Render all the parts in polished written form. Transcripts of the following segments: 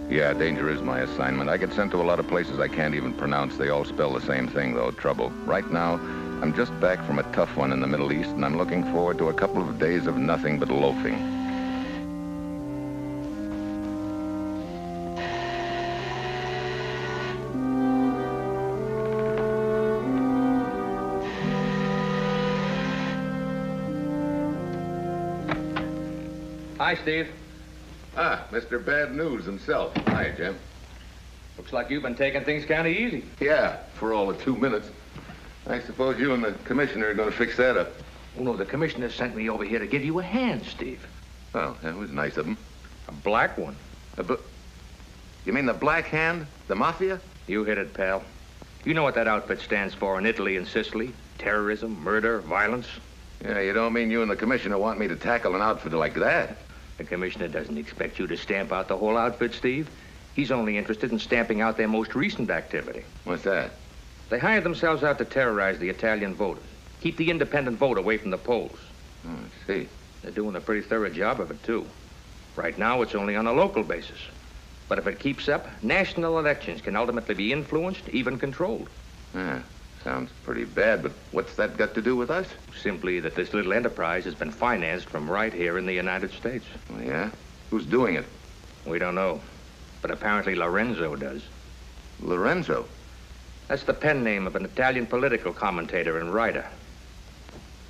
Yeah, danger is my assignment. I get sent to a lot of places I can't even pronounce. They all spell the same thing, though, trouble. Right now, I'm just back from a tough one in the Middle East, and I'm looking forward to a couple of days of nothing but loafing. Hi, Steve. Ah, Mr. Bad News himself. Hi, Jim. Looks like you've been taking things kind of easy. Yeah, for all of 2 minutes. I suppose you and the commissioner are going to fix that up. Oh, no, the commissioner sent me over here to give you a hand, Steve. Well, that was nice of him. A black one. You mean the Black Hand? The Mafia? You hit it, pal. You know what that outfit stands for in Italy and Sicily? Terrorism, murder, violence. Yeah, you don't mean you and the commissioner want me to tackle an outfit like that? The commissioner doesn't expect you to stamp out the whole outfit, Steve. He's only interested in stamping out their most recent activity. What's that? They hired themselves out to terrorize the Italian voters. Keep the independent vote away from the polls. Oh, I see. They're doing a pretty thorough job of it, too. Right now, it's only on a local basis. But if it keeps up, national elections can ultimately be influenced, even controlled. Yeah, sounds pretty bad, but what's that got to do with us? Simply that this little enterprise has been financed from right here in the United States. Oh, yeah? Who's doing it? We don't know. But apparently Lorenzo does. Lorenzo? That's the pen name of an Italian political commentator and writer.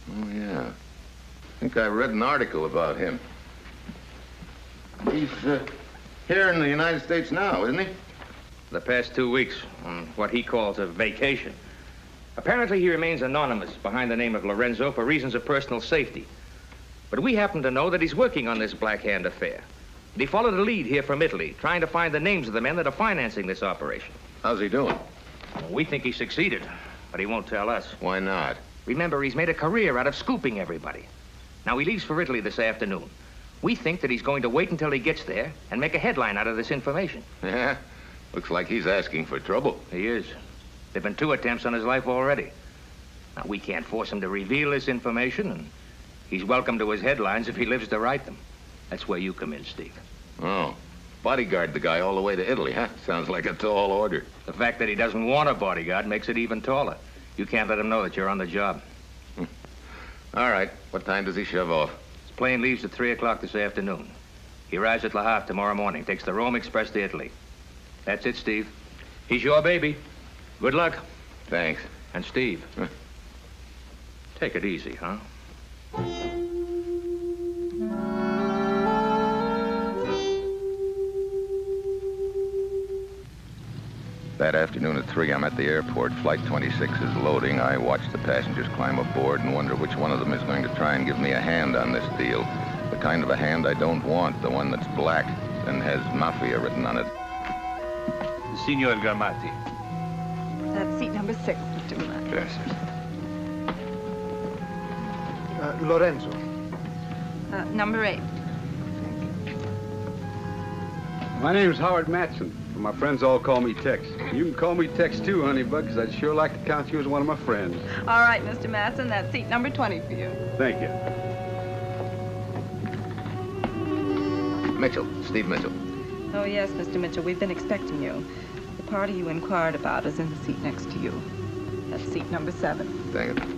Oh, yeah. I think I read an article about him. He's here in the United States now, isn't he? The past 2 weeks on what he calls a vacation. Apparently he remains anonymous behind the name of Lorenzo for reasons of personal safety. But we happen to know that he's working on this Black Hand affair. And he followed a lead here from Italy, trying to find the names of the men that are financing this operation. How's he doing? Well, we think he succeeded, but he won't tell us. Why not? Remember, he's made a career out of scooping everybody. Now, he leaves for Italy this afternoon. We think that he's going to wait until he gets there and make a headline out of this information. Yeah? Looks like he's asking for trouble. He is. There've been 2 attempts on his life already. Now, we can't force him to reveal this information, and he's welcome to his headlines if he lives to write them. That's where you come in, Steve. Oh. Bodyguard the guy all the way to Italy, huh? Sounds like a tall order. The fact that he doesn't want a bodyguard makes it even taller. You can't let him know that you're on the job. All right. What time does he shove off? His plane leaves at 3 o'clock this afternoon. He arrives at Le Havre tomorrow morning, takes the Rome Express to Italy. That's it, Steve. He's your baby. Good luck. Thanks. And Steve, take it easy, huh? That afternoon at 3, I'm at the airport. Flight 26 is loading. I watch the passengers climb aboard and wonder which one of them is going to try and give me a hand on this deal. The kind of a hand I don't want, the one that's black and has Mafia written on it. Signor Garmati. That's seat number 6, Mr. Miller. Gracias. Lorenzo. Number 8. My name's Howard Matson, but my friends all call me Tex. You can call me Tex too, Honeybug, because I'd sure like to count you as one of my friends. All right, Mr. Matson, that's seat number 20 for you. Thank you. Mitchell, Steve Mitchell. Oh, yes, Mr. Mitchell, we've been expecting you. The party you inquired about is in the seat next to you. That's seat number 7. Thank you.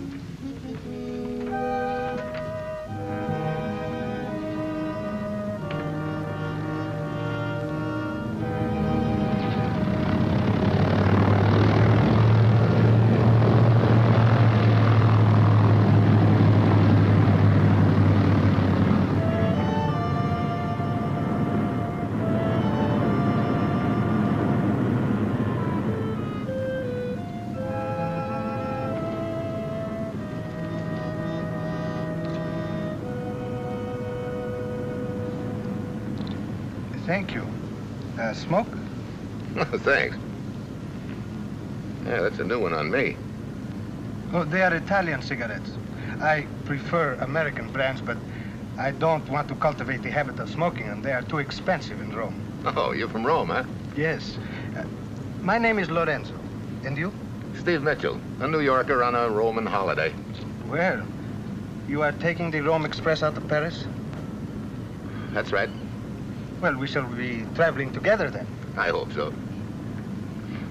Thank you. Smoke? Oh, thanks. Yeah, that's a new one on me. Oh, they are Italian cigarettes. I prefer American brands, but I don't want to cultivate the habit of smoking, and they are too expensive in Rome. Oh, you're from Rome, huh? Yes. My name is Lorenzo. And you? Steve Mitchell, a New Yorker on a Roman holiday. Well, you are taking the Rome Express out of Paris? That's right. Well, we shall be traveling together then. I hope so.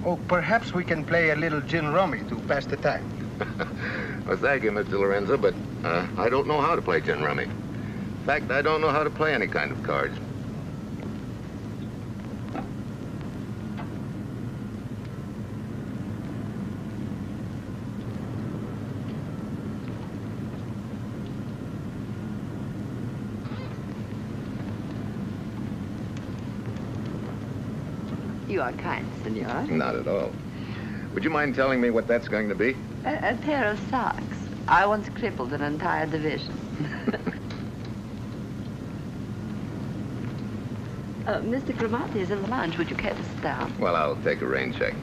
Oh, perhaps we can play a little gin rummy to pass the time. Well, thank you, Mr. Lorenzo, but I don't know how to play gin rummy. In fact, I don't know how to play any kind of cards. You are kind, senor. Not at all. Would you mind telling me what that's going to be? A pair of socks. I once crippled an entire division. Mr. Gramati is in the lounge. Would you care to sit down? Well, I'll take a rain check.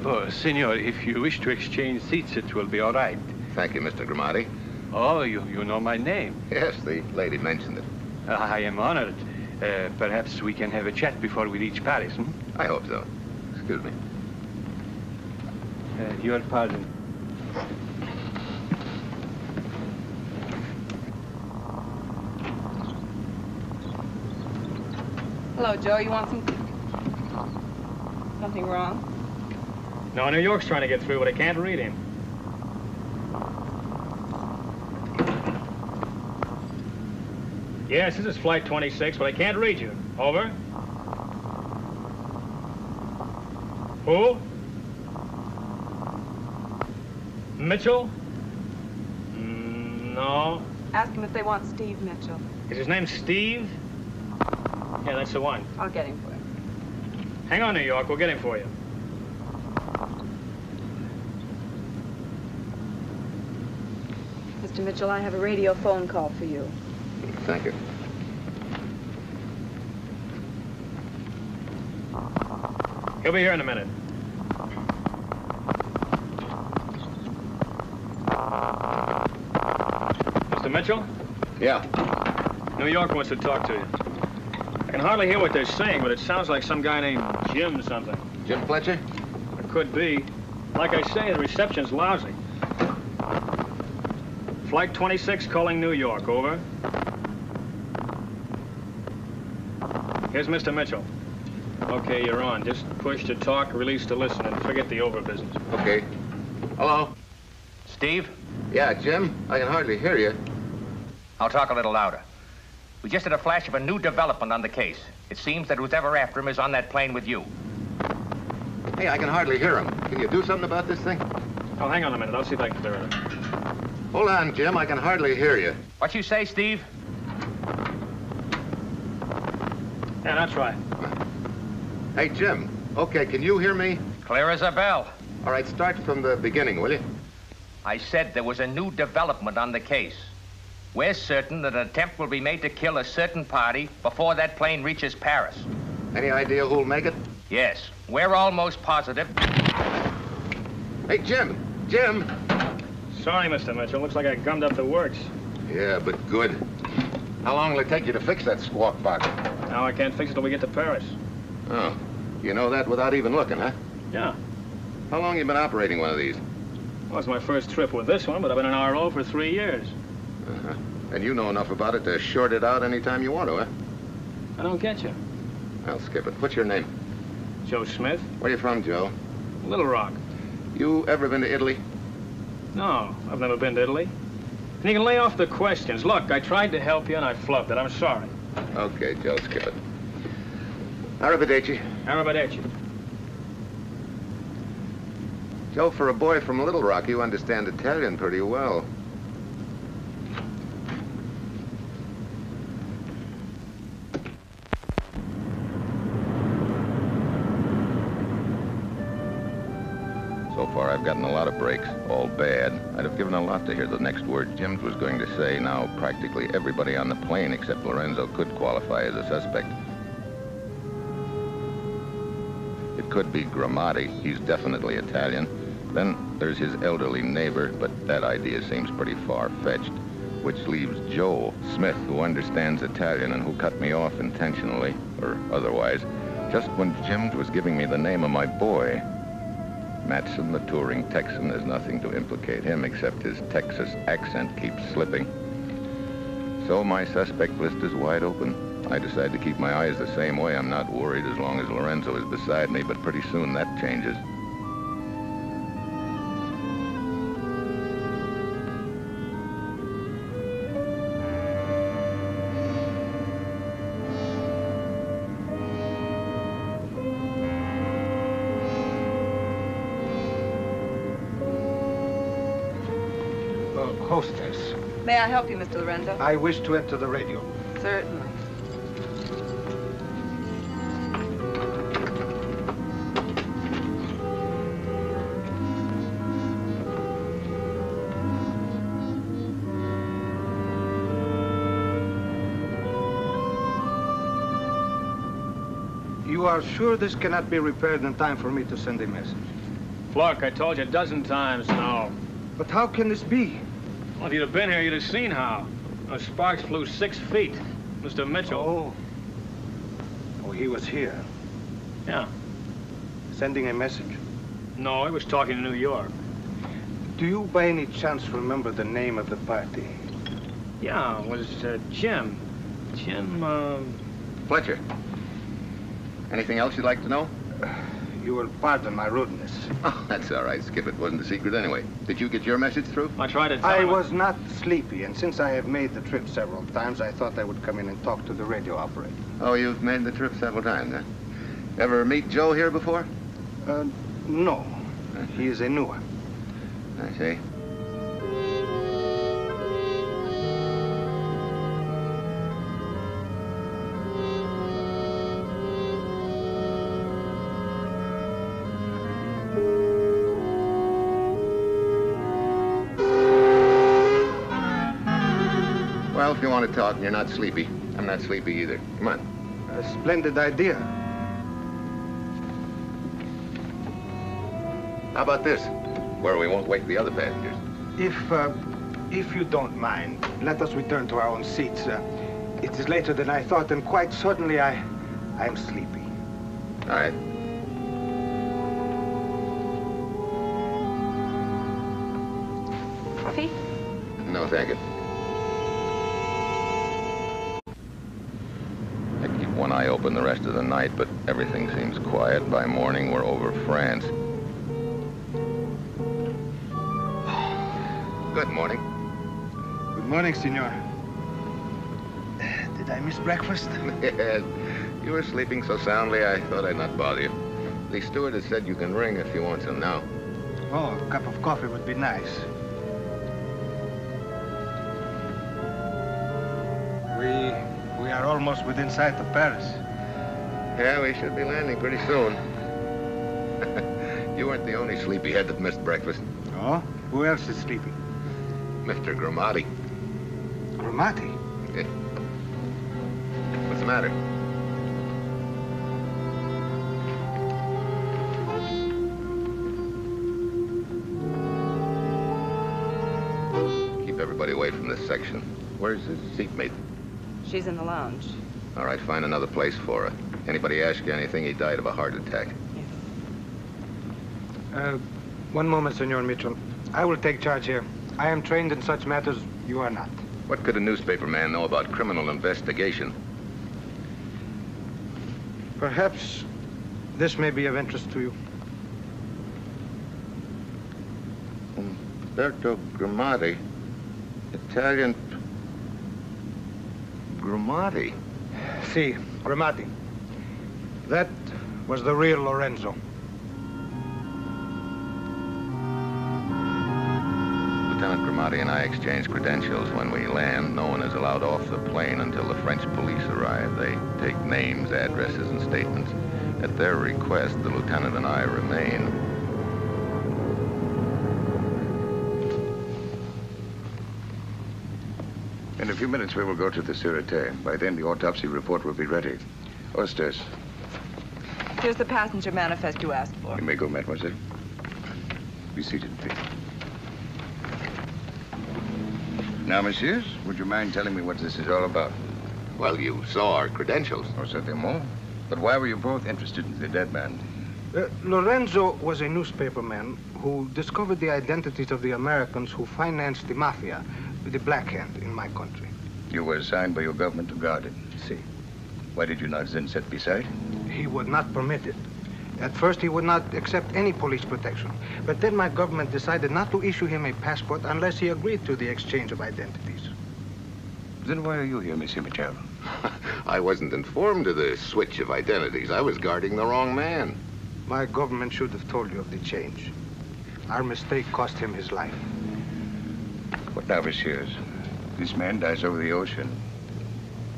Oh, senor, if you wish to exchange seats, it will be all right. Thank you, Mr. Gramati. Oh, you know my name. Yes, the lady mentioned it. I am honored. Perhaps we can have a chat before we reach Paris, hmm? I hope so. Excuse me. Your pardon. Hello, Joe. You want some... Something wrong? No, New York's trying to get through, but I can't read him. Yes, this is Flight 26, but I can't read you. Over. Who? Mitchell? No. Ask him if they want Steve Mitchell. Is his name Steve? Yeah, that's the one. I'll get him for him. Hang on, New York. We'll get him for you. Mr. Mitchell, I have a radio phone call for you. Thank you. He'll be here in a minute. Mr. Mitchell? Yeah. New York wants to talk to you. I can hardly hear what they're saying, but it sounds like some guy named Jim something. Jim Fletcher? It could be. Like I say, the reception's lousy. Flight 26 calling New York, over. Here's Mr. Mitchell. Okay, you're on. Just push to talk, release to listen, and forget the over business. Okay. Hello? Steve? Yeah, Jim? I can hardly hear you. I'll talk a little louder. We just had a flash of a new development on the case. It seems that who's ever after him is on that plane with you. Hey, I can hardly hear him. Can you do something about this thing? Oh, hang on a minute. I'll see if I can clear it up. Hold on, Jim. I can hardly hear you. What you say, Steve? Yeah, that's right. Hey, Jim. Okay, can you hear me? Clear as a bell. All right, start from the beginning, will you? I said there was a new development on the case. We're certain that an attempt will be made to kill a certain party before that plane reaches Paris. Any idea who'll make it? Yes, we're almost positive. Hey, Jim! Jim! Sorry, Mr. Mitchell. Looks like I gummed up the works. Yeah, but good. How long will it take you to fix that squawk box? Now I can't fix it till we get to Paris. Oh, you know that without even looking, huh? Yeah. How long you been operating one of these? Well, it's my first trip with this one, but I've been an RO for 3 years. Uh-huh. And you know enough about it to short it out anytime you want to, huh? I don't get you. I'll skip it. What's your name? Joe Smith, Where you from, Joe? Little Rock. You ever been to Italy? No, I've never been to Italy. And you can lay off the questions. Look, I tried to help you and I flubbed it. I'm sorry. Okay, Joe, skip it. Arrivederci. Arrivederci. Joe, for a boy from Little Rock, you understand Italian pretty well. So far, I've gotten a lot of breaks, all bad. I'd have given a lot to hear the next word Jim was going to say. Now, practically everybody on the plane except Lorenzo could qualify as a suspect. It could be Gramati. He's definitely Italian. Then there's his elderly neighbor, but that idea seems pretty far-fetched. Which leaves Joe Smith, who understands Italian and who cut me off intentionally, or otherwise, just when Jim was giving me the name of my boy. Matson, the touring Texan, there's nothing to implicate him except his Texas accent keeps slipping. So my suspect list is wide open. I decide to keep my eyes the same way. I'm not worried as long as Lorenzo is beside me, but pretty soon that changes. Hostess, May I help you, Mr. Lorenzo? I wish to enter the radio. Certainly. You are sure this cannot be repaired in time for me to send a message? Look, I told you a dozen times now. But how can this be? Well, if you'd have been here, you'd have seen how. Those sparks flew 6 feet. Mr. Mitchell. Oh, he was here. Yeah. Sending a message? No, he was talking to New York. Do you by any chance remember the name of the party? Yeah, it was Jim. Fletcher. Anything else you'd like to know? You will pardon my rudeness. Oh, that's all right, Skip. It wasn't a secret anyway. Did you get your message through? I tried to tell I him. was not sleepy, and since I have made the trip several times, I thought I would come in and talk to the radio operator. Oh, you've made the trip several times, huh? Ever meet Joe here before? No. He is a new one. I see. Well, if you want to talk and you're not sleepy, I'm not sleepy either. Come on. A splendid idea. How about this? Where we won't wake the other passengers. If you don't mind, let us return to our own seats. It is later than I thought, and quite certainly I am sleepy. All right. Coffee? No, thank you. I keep one eye open the rest of the night, but everything seems quiet. By morning, we're over France. Good morning. Good morning, senor. Did I miss breakfast? Yes. You were sleeping so soundly, I thought I'd not bother you. The stewardess said you can ring if you want some now. Oh, a cup of coffee would be nice. We are almost within sight of Paris. Yeah, we should be landing pretty soon. You weren't the only sleepyhead that missed breakfast. Oh? Who else is sleeping? Mr. Gramati. Gramati? Yeah. What's the matter? Keep everybody away from this section. Where's his seatmate? She's in the lounge. All right, find another place for her. Anybody ask you anything, he died of a heart attack. Yes. One moment, Senor Mitchell. I will take charge here. I am trained in such matters. You are not. What could a newspaper man know about criminal investigation? Perhaps this may be of interest to you. Umberto Gramati. Italian... Gramati? Si, Gramati. That was the real Lorenzo. Lieutenant Gramati and I exchange credentials. When we land, no one is allowed off the plane until the French police arrive. They take names, addresses, and statements. At their request, the lieutenant and I remain. In a few minutes, we will go to the Sûreté. By then, the autopsy report will be ready. Hostess. Here's the passenger manifest you asked for. You may go, mademoiselle. Be seated, please. Now, messieurs, would you mind telling me what this is all about? Well, you saw our credentials. Oh, certainement. But why were you both interested in the dead man? Lorenzo was a newspaperman who discovered the identities of the Americans who financed the mafia, the Black Hand, in my country. You were assigned by your government to guard it. See. Why did you not then sit beside? He would not permit it. At first, he would not accept any police protection. But then my government decided not to issue him a passport unless he agreed to the exchange of identities. Then why are you here, Monsieur Mitchell? I wasn't informed of the switch of identities. I was guarding the wrong man. My government should have told you of the change. Our mistake cost him his life. What now, messieurs? This man dies over the ocean.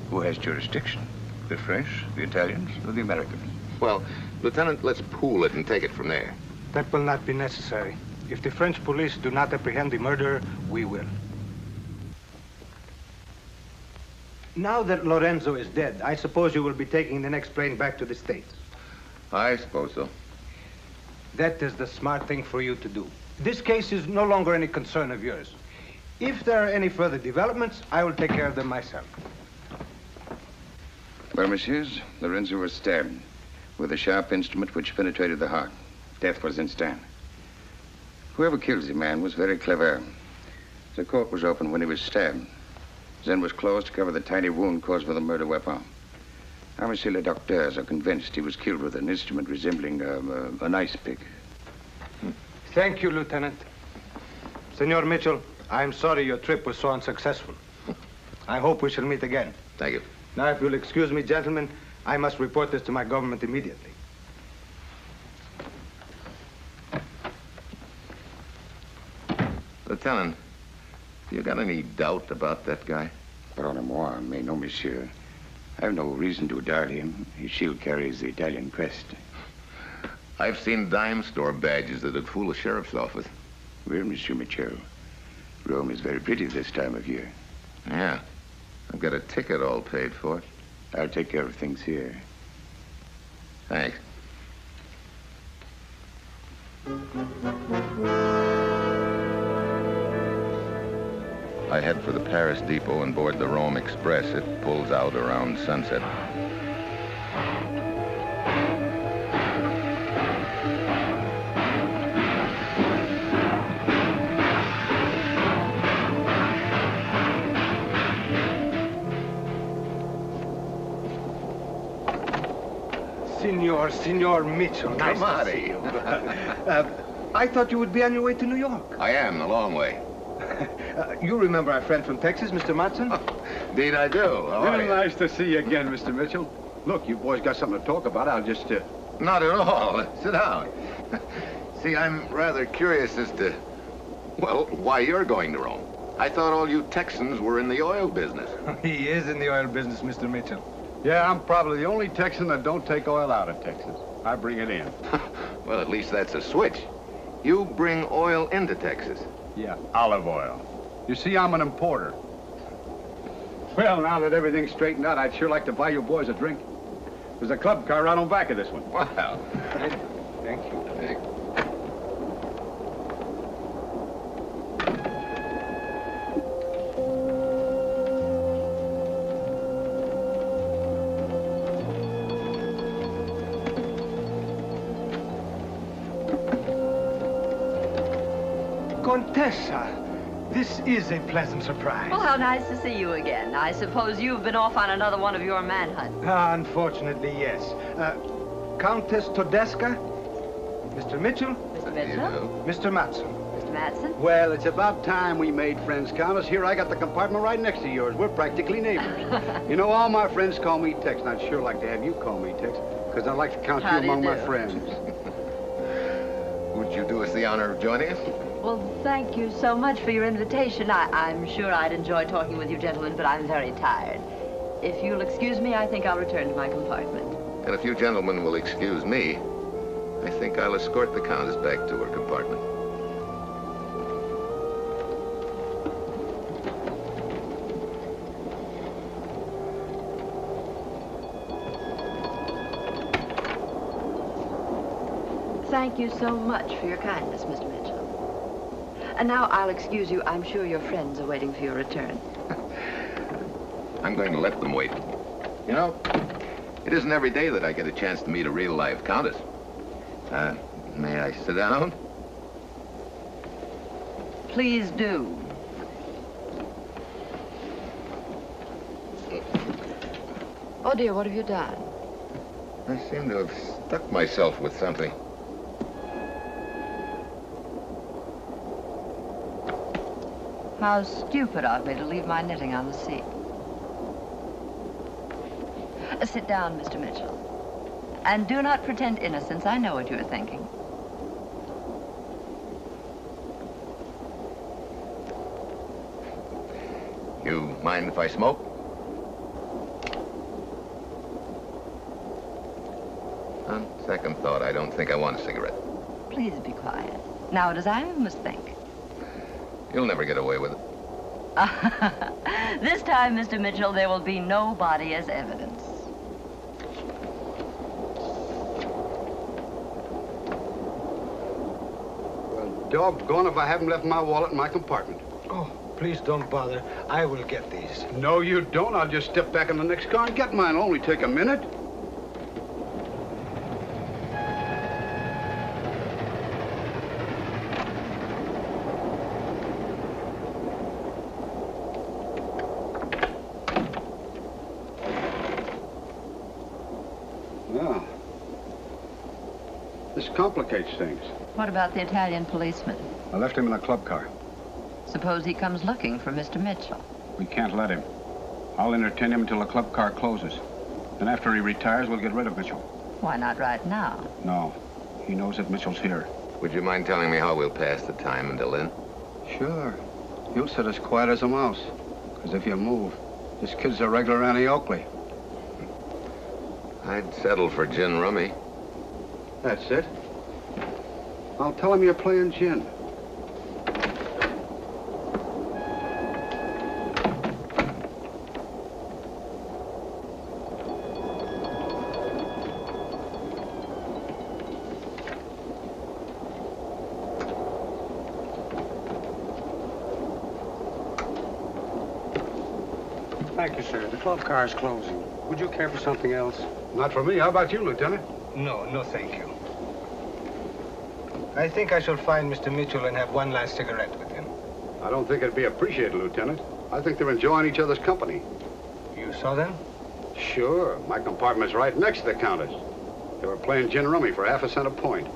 Who has jurisdiction? The French, the Italians, or the Americans? Well, Lieutenant, let's pool it and take it from there. That will not be necessary. If the French police do not apprehend the murderer, we will. Now that Lorenzo is dead, I suppose you will be taking the next plane back to the States. I suppose so. That is the smart thing for you to do. This case is no longer any concern of yours. If there are any further developments, I will take care of them myself. Well, messieurs, Lorenzo was stabbed with a sharp instrument which penetrated the heart. Death was instant. Whoever killed the man was very clever. The court was open when he was stabbed. Then was closed to cover the tiny wound caused by the murder weapon. Our monsieur le docteurs are convinced he was killed with an instrument resembling an ice pick. Thank you, Lieutenant. Senor Mitchell, I'm sorry your trip was so unsuccessful. I hope we shall meet again. Thank you. Now, if you'll excuse me, gentlemen, I must report this to my government immediately. Lieutenant, you got any doubt about that guy? Pardonnez-moi, mais non, monsieur. I have no reason to doubt him. His shield carries the Italian crest. I've seen dime store badges that'd fool a sheriff's office. Well, Monsieur Mitchell, Rome is very pretty this time of year. Yeah. I've got a ticket all paid for. I'll take care of things here. Thanks. I head for the Paris depot and board the Rome Express. It pulls out around sunset. Senor Mitchell, nice Come on, to see you. you. I thought you would be on your way to New York. I am, a long way. You remember our friend from Texas, Mr. Matson? Indeed I do. How are Real you? nice to see you again, Mr. Mitchell. Look, you boys got something to talk about. I'll just, Not at all. Sit down. See, I'm rather curious as to, well, why you're going to Rome. I thought all you Texans were in the oil business. He is in the oil business, Mr. Mitchell. Yeah, I'm probably the only Texan that don't take oil out of Texas. I bring it in. Well, at least that's a switch. You bring oil into Texas. Yeah, olive oil. You see, I'm an importer. Well, now that everything's straightened out, I'd sure like to buy you boys a drink. There's a club car right on back of this one. Wow. Thank you. Contessa, this is a pleasant surprise. Well, how nice to see you again. I suppose you've been off on another one of your manhunts. Unfortunately, yes. Countess Todesca, Mr. Mitchell, Mr. Mitchell? Mr. Matson. Mr. Matson? Well, it's about time we made friends, Countess. Here, I got the compartment right next to yours. We're practically neighbors. You know, all my friends call me Tex, and I'd sure like to have you call me Tex, because I'd like to count you among my friends. Would you do us the honor of joining us? Well, thank you so much for your invitation. I'm sure I'd enjoy talking with you gentlemen, but I'm very tired. If you'll excuse me, I think I'll return to my compartment. And if you gentlemen will excuse me, I think I'll escort the Countess back to her compartment. Thank you so much for your kindness, Mr. Mitchell. And now I'll excuse you. I'm sure your friends are waiting for your return. I'm going to let them wait. You know, it isn't every day that I get a chance to meet a real live Countess. May I sit down? Please do. Oh, dear, what have you done? I seem to have stuck myself with something. How stupid of me to leave my knitting on the seat. Sit down, Mr. Mitchell. And do not pretend innocence. I know what you are thinking. You mind if I smoke? On second thought, I don't think I want a cigarette. Please be quiet. Now it is I who must think. You'll never get away with it. This time, Mr. Mitchell, there will be no body as evidence. Well, doggone if I haven't left my wallet in my compartment. Oh, please don't bother. I will get these. No, you don't. I'll just step back in the next car and get mine. It'll only take a minute. Yeah. This complicates things. What about the Italian policeman? I left him in a club car. Suppose he comes looking for Mr. Mitchell. We can't let him. I'll entertain him until the club car closes. Then after he retires, we'll get rid of Mitchell. Why not right now? No. He knows that Mitchell's here. Would you mind telling me how we'll pass the time until then? Sure. You'll sit as quiet as a mouse. Because if you move, this kid's a regular Annie Oakley. I'd settle for gin rummy. That's it. I'll tell him you're playing gin. Thank you, sir. The club car is closing. Would you care for something else? Not for me. How about you, Lieutenant? No, thank you. I think I shall find Mr. Mitchell and have one last cigarette with him. I don't think it'd be appreciated, Lieutenant. I think they're enjoying each other's company. You saw them? Sure. My compartment's right next to the counters. They were playing gin rummy for half a cent a point.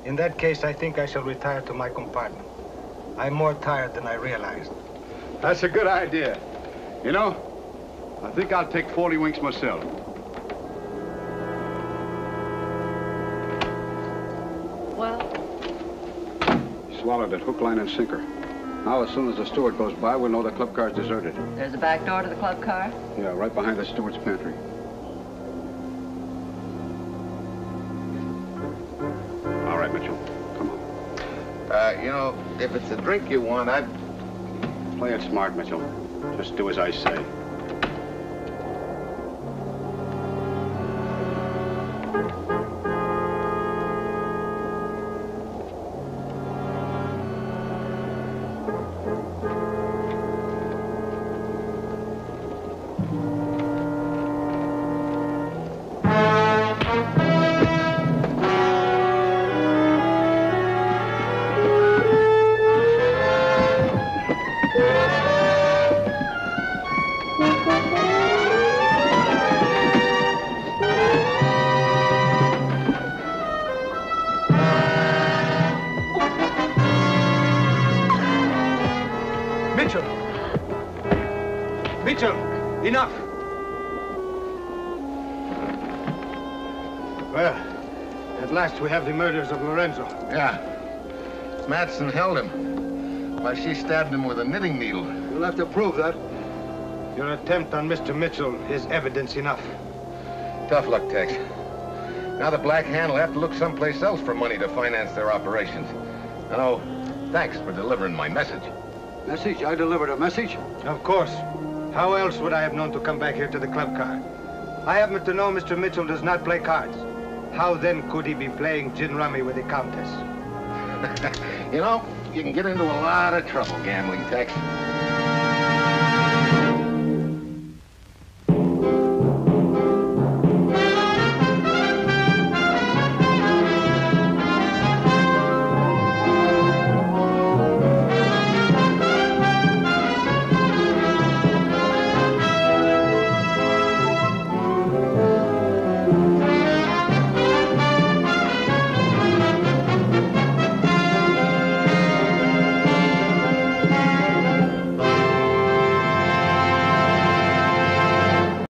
In that case, I think I shall retire to my compartment. I'm more tired than I realized. That's a good idea. You know, I think I'll take 40 winks myself. Well? Swallowed it, hook, line, and sinker. Now, as soon as the steward goes by, we'll know the club car's deserted. There's a back door to the club car? Yeah, right behind the steward's pantry. All right, Mitchell. Come on. You know, if it's a drink you want, I'd... Play it smart, Mitchell. Just do as I say. Mitchell, enough. Well, at last we have the murders of Lorenzo. Yeah. Madsen held him while she stabbed him with a knitting needle. You'll have to prove that. Your attempt on Mr. Mitchell is evidence enough. Tough luck, Tex. Now the Black Hand will have to look someplace else for money to finance their operations. Oh, thanks for delivering my message. Message? I delivered a message? Of course. How else would I have known to come back here to the club car? I happen to know Mr. Mitchell does not play cards. How then could he be playing gin rummy with the Countess? You know, you can get into a lot of trouble gambling, Tex.